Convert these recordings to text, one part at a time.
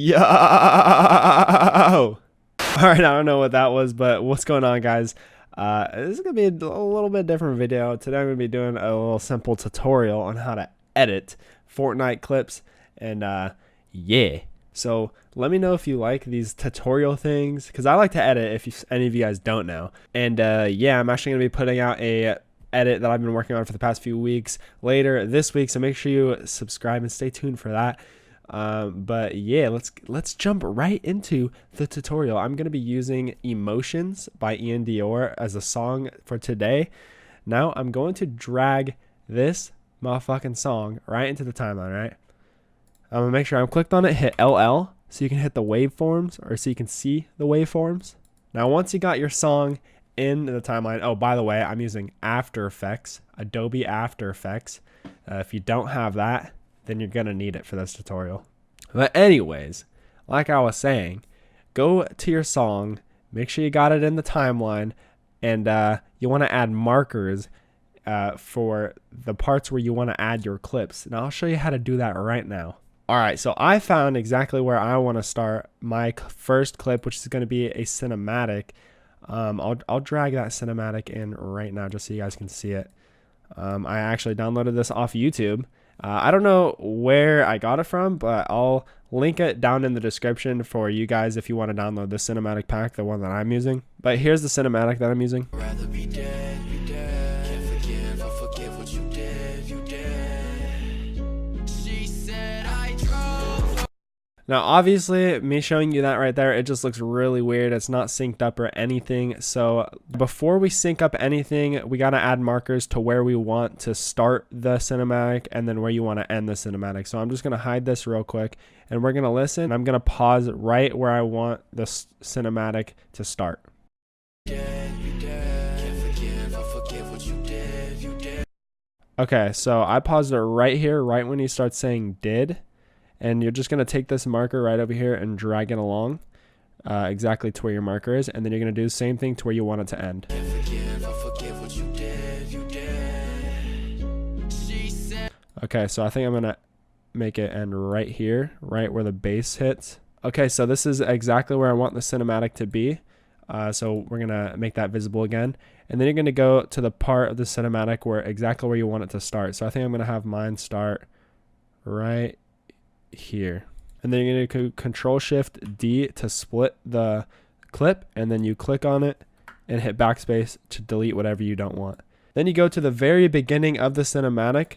Yo! Alright, I don't know what that was, but what's going on, guys? This is going to be a little bit different video. Today I'm going to be doing a little simple tutorial on how to edit Fortnite clips, and yeah. So let me know if you like these tutorial things, because I like to edit if any of you guys don't know. And yeah, I'm actually going to be putting out a edit that I've been working on for the past few weeks later this week, so make sure you subscribe and stay tuned for that. But yeah, let's jump right into the tutorial. I'm going to be using Emotions by Ian Dior as a song for today. Now I'm going to drag this motherfucking song right into the timeline, right? I'm going to make sure I'm clicked on it, hit LL so you can hit the waveforms, or so you can see the waveforms. Now once you got your song in the timeline, oh, by the way, I'm using After Effects, Adobe After Effects. If you don't have that, then you're going to need it for this tutorial. But anyways, like I was saying, go to your song, make sure you got it in the timeline, and you want to add markers for the parts where you want to add your clips. Now I'll show you how to do that right now. Alright, so I found exactly where I want to start my first clip, which is going to be a cinematic. I'll drag that cinematic in right now just so you guys can see it. I actually downloaded this off YouTube. I don't know where I got it from, but I'll link it down in the description for you guys if you want to download the cinematic pack, the one that I'm using. But here's the cinematic that I'm using. Rather be dead, can't forgive or forgive what you did, She said I drove. Now, obviously, me showing you that right there, it just looks really weird. It's not synced up or anything. So before we sync up anything, we got to add markers to where we want to start the cinematic and then where you want to end the cinematic. So I'm just going to hide this real quick and we're going to listen. I'm going to pause right where I want the cinematic to start. Okay, so I paused it right here, right when he starts saying did. And you're just going to take this marker right over here and drag it along exactly to where your marker is. And then you're going to do the same thing to where you want it to end. Okay, so I think I'm going to make it end right here, right where the bass hits. Okay, so this is exactly where I want the cinematic to be. So we're going to make that visible again. And then you're going to go to the part of the cinematic where exactly where you want it to start. So I think I'm going to have mine start right here, and then you're going to Control Shift D to split the clip, and then you click on it and hit backspace to delete whatever you don't want. Then you go to the very beginning of the cinematic,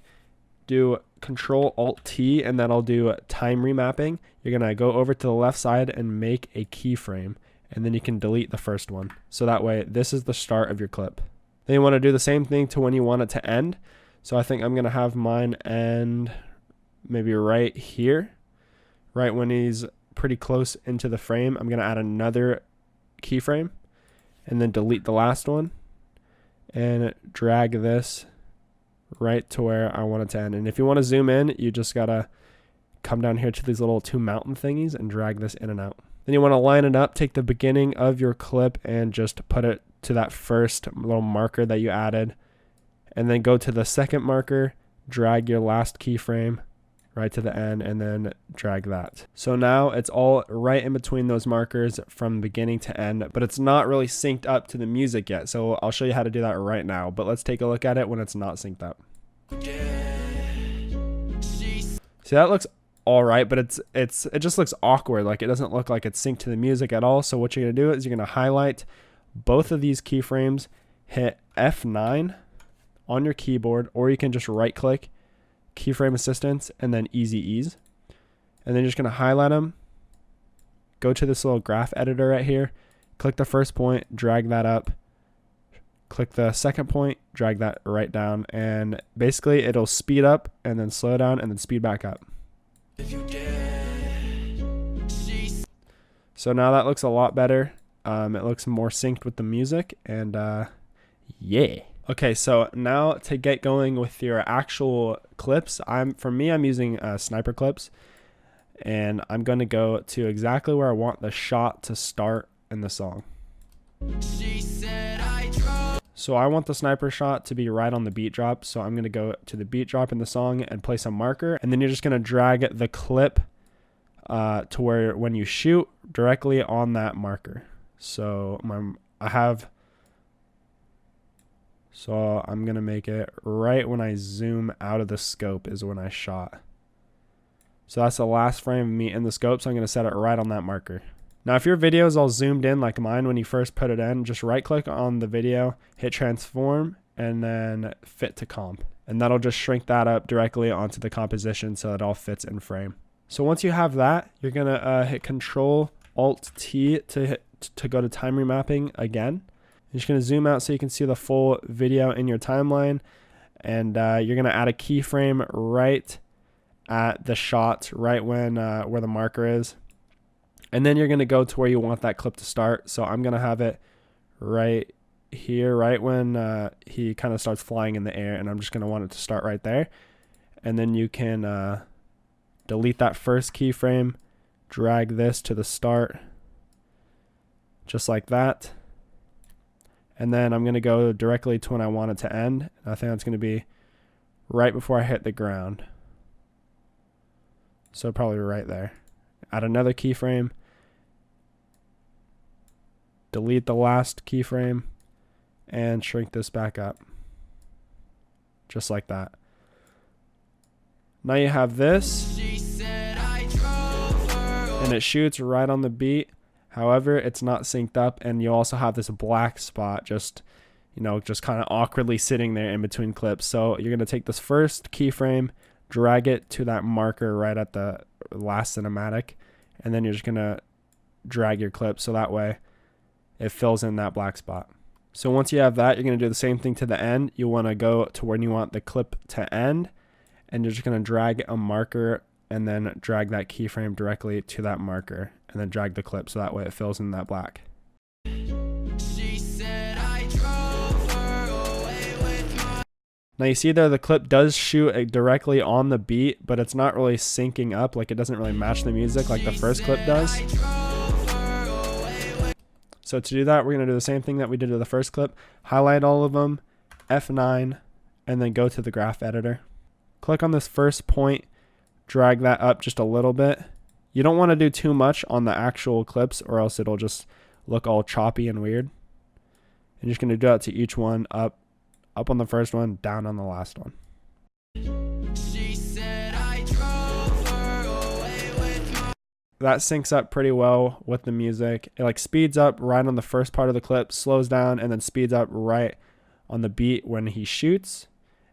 do Control Alt T, and that'll do time remapping. You're going to go over to the left side and make a keyframe, and then you can delete the first one. So that way this is the start of your clip. Then you want to do the same thing to when you want it to end. So I think I'm going to have mine end maybe right here, right when he's pretty close into the frame. I'm going to add another keyframe and then delete the last one and drag this right to where I want it to end. And if you want to zoom in, you just got to come down here to these little two mountain thingies and drag this in and out. Then you want to line it up, take the beginning of your clip and just put it to that first little marker that you added, and then go to the second marker, drag your last keyframe right to the end, and then drag that. So now it's all right in between those markers from beginning to end, but it's not really synced up to the music yet. So I'll show you how to do that right now, but let's take a look at it when it's not synced up. See, that looks all right, but it just looks awkward. Like it doesn't look like it's synced to the music at all. So what you're gonna do is you're gonna highlight both of these keyframes, hit F9 on your keyboard, or you can just right click, keyframe assistance, and then easy ease, and then you're just going to highlight them, go to this little graph editor right here, click the first point, drag that up, click the second point, drag that right down, and basically it'll speed up and then slow down and then speed back up. So now that looks a lot better. It looks more synced with the music, and yeah. Okay, so now to get going with your actual clips, for me I'm using sniper clips, and I'm going to go to exactly where I want the shot to start in the song. So I want the sniper shot to be right on the beat drop, so I'm going to go to the beat drop in the song and place a marker, and then you're just going to drag the clip to where when you shoot directly on that marker. So I'm going to make it right when I zoom out of the scope is when I shot. So that's the last frame of me in the scope, so I'm going to set it right on that marker. Now, if your video is all zoomed in like mine when you first put it in, just right click on the video, hit transform, and then fit to comp. And that'll just shrink that up directly onto the composition so it all fits in frame. So once you have that, you're going to hit Control Alt T to go to time remapping again. You're just going to zoom out so you can see the full video in your timeline. And you're going to add a keyframe right at the shot, right when where the marker is. And then you're going to go to where you want that clip to start. So I'm going to have it right here, right when he kind of starts flying in the air. And I'm just going to want it to start right there. And then you can delete that first keyframe, drag this to the start, just like that. And then I'm going to go directly to when I want it to end. And I think that's going to be right before I hit the ground. So probably right there. Add another keyframe. Delete the last keyframe. And shrink this back up. Just like that. Now you have this. And it shoots right on the beat. However, it's not synced up, and you also have this black spot just kind of awkwardly sitting there in between clips. So you're going to take this first keyframe, drag it to that marker right at the last cinematic, and then you're just going to drag your clip so that way it fills in that black spot. So once you have that, you're going to do the same thing to the end. You want to go to when you want the clip to end, and you're just going to drag a marker and then drag that keyframe directly to that marker, and then drag the clip so that way it fills in that black. Now you see there the clip does shoot directly on the beat, but it's not really syncing up, like it doesn't really match the music like the first clip does. So to do that, we're going to do the same thing that we did to the first clip. Highlight all of them, F9, and then go to the graph editor. Click on this first point, drag that up just a little bit. You don't want to do too much on the actual clips or else it'll just look all choppy and weird. And you're just going to do that to each one, up on the first one, down on the last one. That syncs up pretty well with the music. It like speeds up right on the first part of the clip, slows down, and then speeds up right on the beat when he shoots,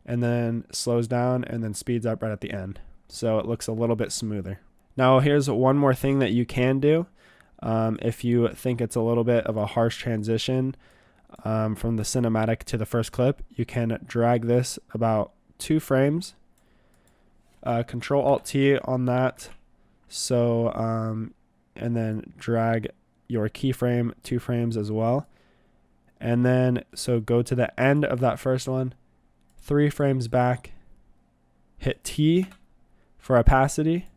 and then slows down and then speeds up right at the end. So it looks a little bit smoother. Now here's one more thing that you can do. If you think it's a little bit of a harsh transition from the cinematic to the first clip, you can drag this about 2 frames. Control Alt T on that. So and then drag your keyframe 2 frames as well. And then so go to the end of that first one, 3 frames back, hit T for opacity,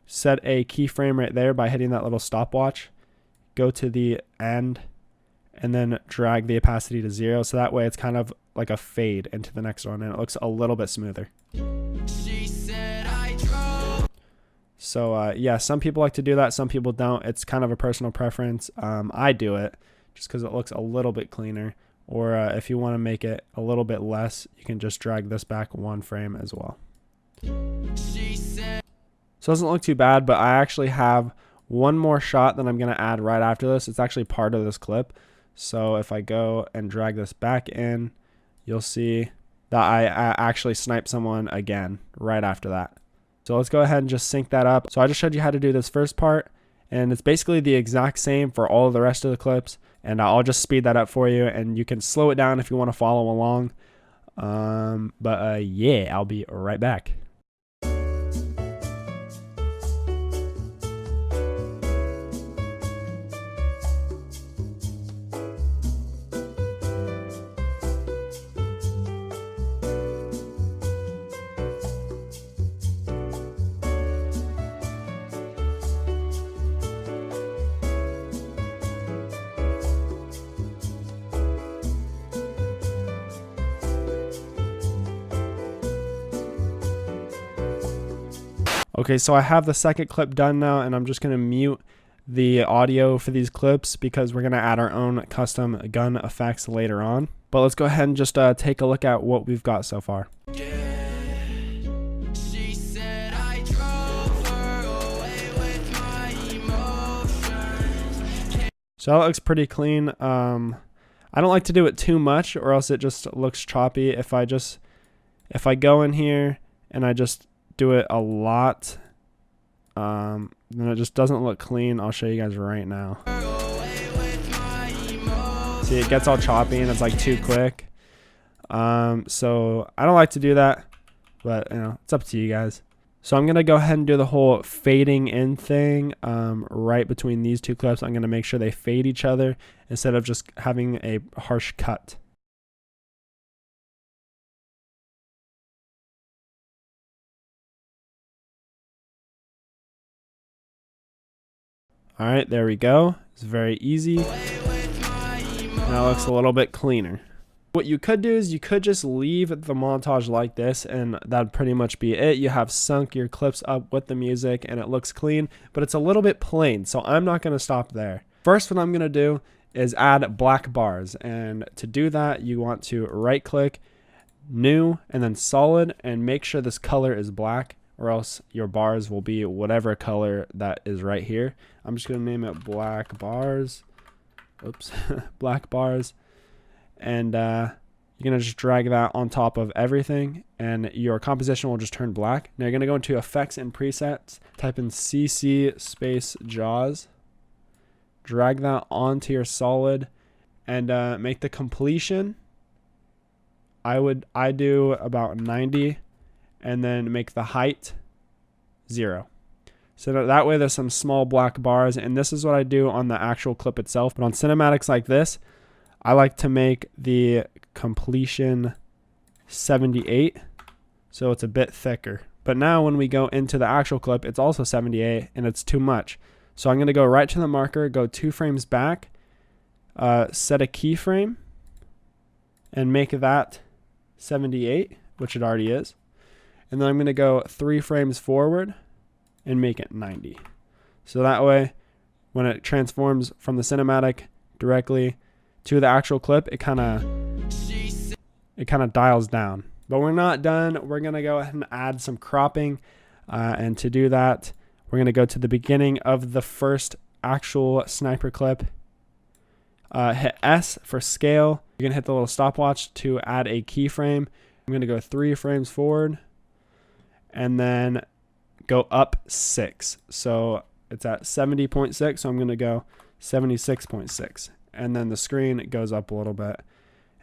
set a keyframe right there by hitting that little stopwatch, go to the end, and then drag the opacity to 0, so that way it's kind of like a fade into the next one and it looks a little bit smoother. So yeah, some people like to do that, some people don't. It's kind of a personal preference. I do it just because it looks a little bit cleaner, or if you want to make it a little bit less, you can just drag this back 1 frame as well. So it doesn't look too bad, but I actually have one more shot that I'm going to add right after this. It's actually part of this clip. So if I go and drag this back in, you'll see that I actually sniped someone again right after that. So let's go ahead and just sync that up. So I just showed you how to do this first part, and it's basically the exact same for all of the rest of the clips. And I'll just speed that up for you, and you can slow it down if you want to follow along. Yeah, I'll be right back. Okay, so I have the second clip done now, and I'm just going to mute the audio for these clips because we're going to add our own custom gun effects later on. But let's go ahead and just take a look at what we've got so far. She said I drove her away with my emotions. So that looks pretty clean. I don't like to do it too much or else it just looks choppy. If I go in here and I just do it a lot, then it just doesn't look clean. I'll show you guys right now. See, it gets all choppy and it's like too quick. So I don't like to do that, but you know, it's up to you guys. So I'm gonna go ahead and do the whole fading in thing right between these two clips. I'm gonna make sure they fade each other instead of just having a harsh cut. All right, there we go. It's very easy. Now it looks a little bit cleaner. What you could do is you could just leave the montage like this and that'd pretty much be it. You have sunk your clips up with the music and it looks clean, but it's a little bit plain, so I'm not going to stop there. First, what I'm going to do is add black bars, and to do that you want to right click, new, and then solid, and make sure this color is black, or else your bars will be whatever color that is right here. I'm just going to name it black bars. Oops, black bars. And you're going to just drag that on top of everything, and your composition will just turn black. Now you're going to go into effects and presets, type in CC space JAWS, drag that onto your solid, and make the completion. I do about 90, and then make the height 0. So that way there's some small black bars, and this is what I do on the actual clip itself. But on cinematics like this, I like to make the completion 78, so it's a bit thicker. But now when we go into the actual clip, it's also 78, and it's too much. So I'm going to go right to the marker, go 2 frames back, set a keyframe, and make that 78, which it already is. And then I'm going to go 3 frames forward and make it 90. So that way, when it transforms from the cinematic directly to the actual clip, it kind of dials down. But we're not done. We're going to go ahead and add some cropping. And to do that, we're going to go to the beginning of the first actual sniper clip. Hit S for scale. You're going to hit the little stopwatch to add a keyframe. I'm going to go 3 frames forward and then go up 6. So it's at 70.6. So I'm going to go 76.6. And then the screen goes up a little bit.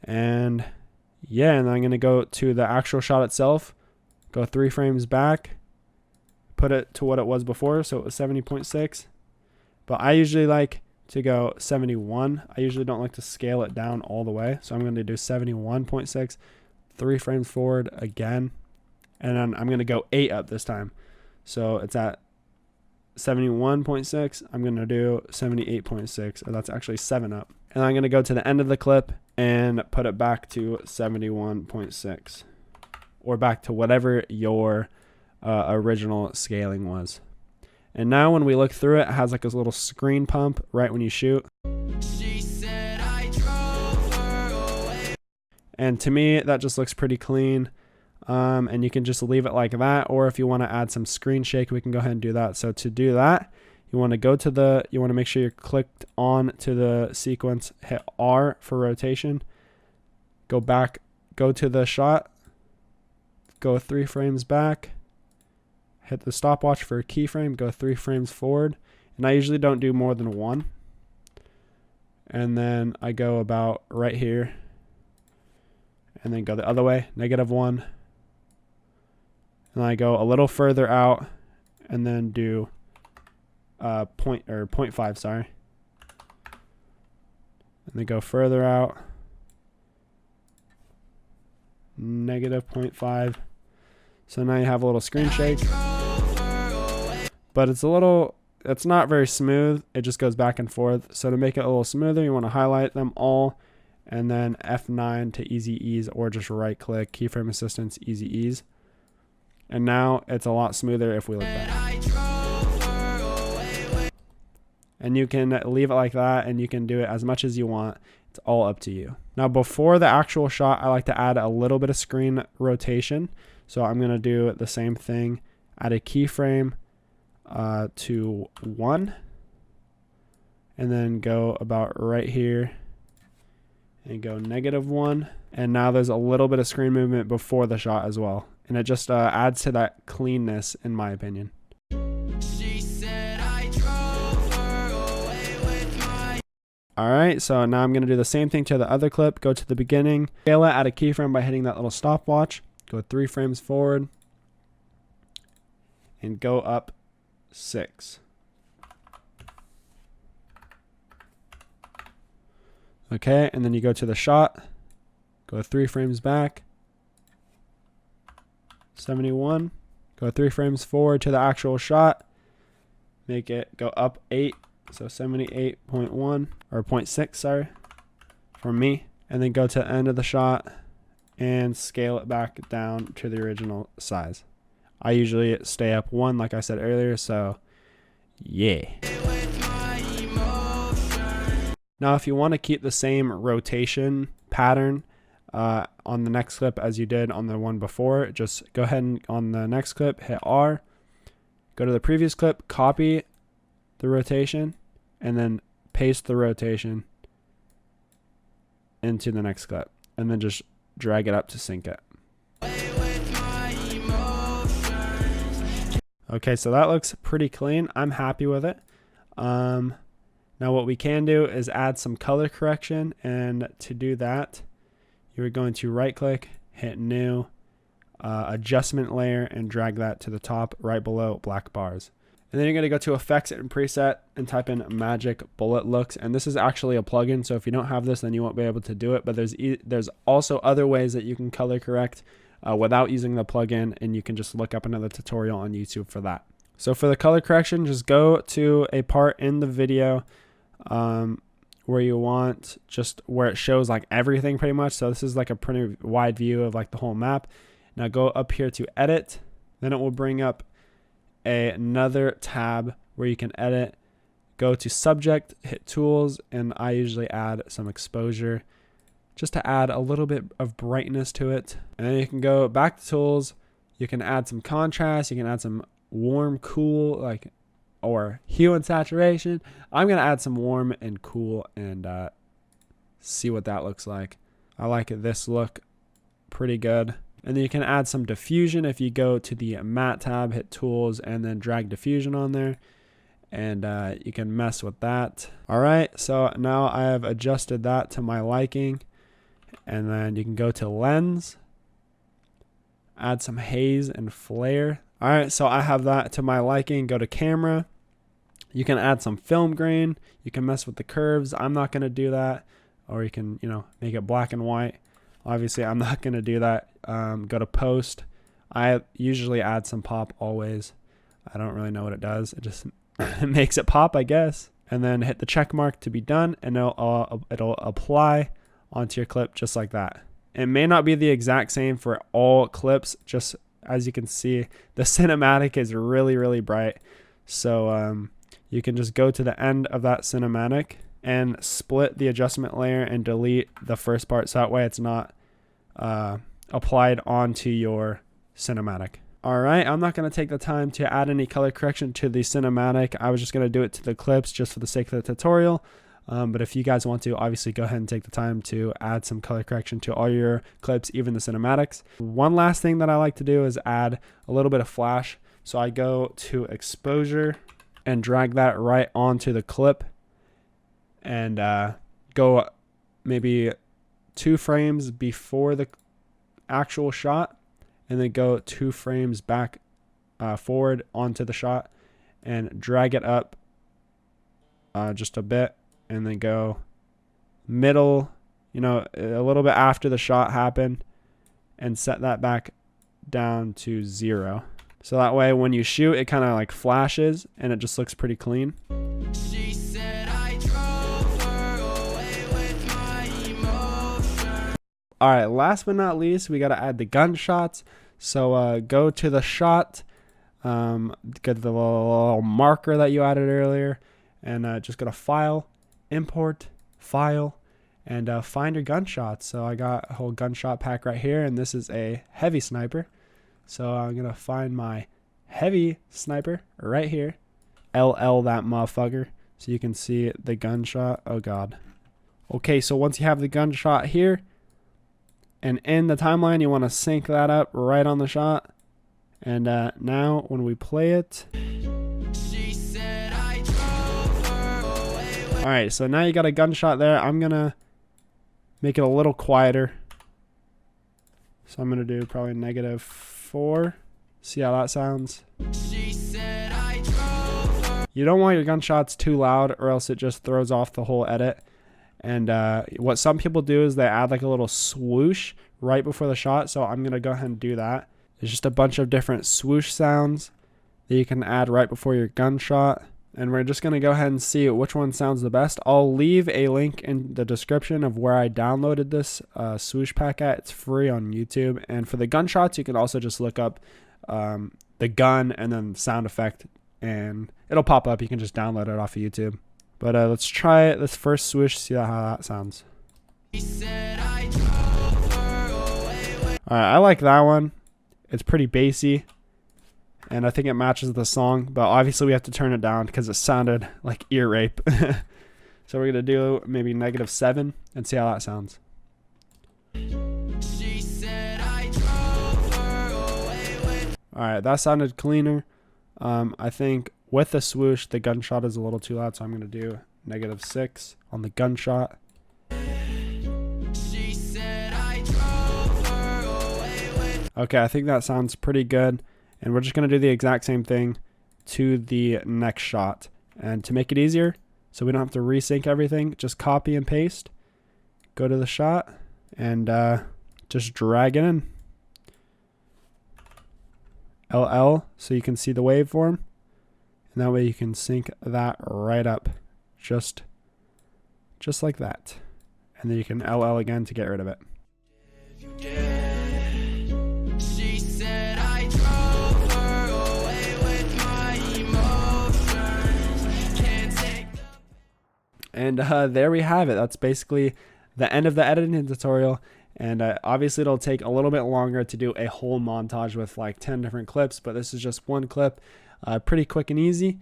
And yeah, and then I'm going to go to the actual shot itself, go 3 frames back, put it to what it was before. So it was 70.6. But I usually like to go 71. I usually don't like to scale it down all the way. So I'm going to do 71.6, 3 frames forward again. And then I'm going to go 8 up this time. So it's at 71.6. I'm going to do 78.6. Or that's actually 7 up. And I'm going to go to the end of the clip and put it back to 71.6. Or back to whatever your original scaling was. And now when we look through it, it has like this little screen pump right when you shoot. She said I drove her away. And to me, that just looks pretty clean. And you can just leave it like that. Or if you want to add some screen shake, we can go ahead and do that. So to do that, you want to go to you want to make sure you're clicked on to the sequence, hit R for rotation, go back, go to the shot, go 3 frames back, hit the stopwatch for a keyframe, go 3 frames forward. And I usually don't do more than 1. And then I go about right here and then go the other way, -1. And I go a little further out and then do 0.5, sorry. And then go further out, -0.5. So now you have a little screen shake. But it's not very smooth. It just goes back and forth. So to make it a little smoother, you want to highlight them all and then F9 to easy ease, or just right click, keyframe assistance, easy ease. And now it's a lot smoother if we look back. And you can leave it like that, and you can do it as much as you want. It's all up to you. Now, before the actual shot, I like to add a little bit of screen rotation. So I'm going to do the same thing. Add a keyframe to 1. And then go about right here. And go -1. And now there's a little bit of screen movement before the shot as well. And it just adds to that cleanness, in my opinion. Alright, so now I'm going to do the same thing to the other clip. Go to the beginning, scale it, add a keyframe by hitting that little stopwatch. Go 3 frames forward. And go up 6. Okay, and then you go to the shot. Go 3 frames back. 71. Go 3 frames forward to the actual shot. Make it go up 8. So 78.1 or 0.6, sorry, for me. And then go to the end of the shot and scale it back down to the original size. I usually stay up 1, like I said earlier, so yeah. Now, if you want to keep the same rotation pattern on the next clip as you did on the one before, just go ahead and on the next clip, hit R, go to the previous clip, copy the rotation, and then paste the rotation into the next clip, and then just drag it up to sync it. Okay, so that looks pretty clean. I'm happy with it. Now what we can do is add some color correction, and to do that, you're going to right click, hit new, adjustment layer, and drag that to the top right below black bars. And then you're going to go to effects and preset and type in magic bullet looks. And this is actually a plugin, so if you don't have this, then you won't be able to do it. But there's also other ways that you can color correct without using the plugin, and you can just look up another tutorial on YouTube for that. So for the color correction, just go to a part in the video where you want, just where it shows like everything pretty much. So this is like a pretty wide view of like the whole map. Now go up here to edit, then it will bring up another tab where you can edit. Go to subject, hit tools, and I usually add some exposure just to add a little bit of brightness to it. And then you can go back to tools, you can add some contrast, you can add some warm, cool, like, or hue and saturation. I'm gonna add some warm and cool and see what that looks like. I like this look pretty good. And then you can add some diffusion if you go to the matte tab, hit tools, and then drag diffusion on there. And you can mess with that. All right, so now I have adjusted that to my liking. And then you can go to lens, add some haze and flare. All right, so I have that to my liking. Go to camera. You can add some film grain. You can mess with the curves. I'm not gonna do that. Or you can, make it black and white. Obviously, I'm not going to do that. Go to post. I usually add some pop always. I don't really know what it does. It just makes it pop, I guess. And then hit the check mark to be done, and it'll apply onto your clip just like that. It may not be the exact same for all clips. Just as you can see, the cinematic is really, really bright. So you can just go to the end of that cinematic and split the adjustment layer and delete the first part, so that way it's not applied onto your cinematic. All right, I'm not going to take the time to add any color correction to the cinematic. I was just going to do it to the clips just for the sake of the tutorial. But if you guys want to, obviously go ahead and take the time to add some color correction to all your clips, even the cinematics. One last thing that I like to do is add a little bit of flash. So I go to exposure and drag that right onto the clip, and go maybe 2 frames before the actual shot, and then go 2 frames back forward onto the shot and drag it up just a bit, and then go middle, a little bit after the shot happened, and set that back down to 0. So that way when you shoot, it kind of like flashes and it just looks pretty clean. She said I drove her away with my emotions. All right, last but not least, we got to add the gunshots. So go to the shot, get the little marker that you added earlier, and just go to File, Import, File, and find your gunshot. So I got a whole gunshot pack right here, and this is a heavy sniper. So I'm going to find my heavy sniper right here. LL that motherfucker. So you can see the gunshot. Oh god. Okay, so once you have the gunshot here, and in the timeline, you want to sync that up right on the shot. And now when we play it. Alright, so now you got a gunshot there. I'm going to make it a little quieter. So I'm going to do probably -4. See how that sounds. You don't want your gunshots too loud or else it just throws off the whole edit. And what some people do is they add like a little swoosh right before the shot. So I'm going to go ahead and do that. There's just a bunch of different swoosh sounds that you can add right before your gunshot. And we're just going to go ahead and see which one sounds the best. I'll leave a link in the description of where I downloaded this swoosh pack at. It's free on YouTube. And for the gunshots, you can also just look up the gun and then sound effect, and it'll pop up. You can just download it off of YouTube. But let's try it. This first swoosh, see how that sounds. Alright, I like that one. It's pretty bassy, and I think it matches the song, but obviously we have to turn it down because it sounded like ear rape. So we're going to do maybe -7 and see how that sounds. Alright, that sounded cleaner. I think with the swoosh, the gunshot is a little too loud, so I'm going to do -6 on the gunshot. Okay, I think that sounds pretty good. And we're just going to do the exact same thing to the next shot. And to make it easier, so we don't have to resync everything, just copy and paste. Go to the shot and just drag it in. LL, so you can see the waveform. And that way you can sync that right up. Just like that. And then you can LL again to get rid of it. And there we have it. That's basically the end of the editing tutorial. And obviously it'll take a little bit longer to do a whole montage with like 10 different clips, but this is just one clip, pretty quick and easy.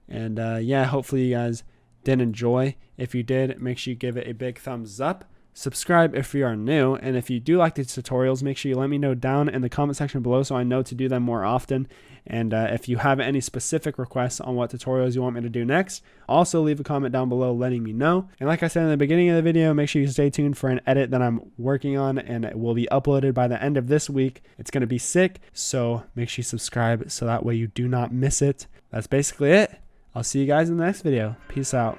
And yeah, hopefully you guys did enjoy. If you did, make sure you give it a big thumbs up. Subscribe if you are new, and if you do like these tutorials, make sure you let me know down in the comment section below so I know to do them more often. And if you have any specific requests on what tutorials you want me to do next, also leave a comment down below letting me know. And like I said in the beginning of the video, make sure you stay tuned for an edit that I'm working on, and it will be uploaded by the end of this week. It's going to be sick, so make sure you subscribe so that way you do not miss it. That's basically it. I'll see you guys in the next video. Peace out.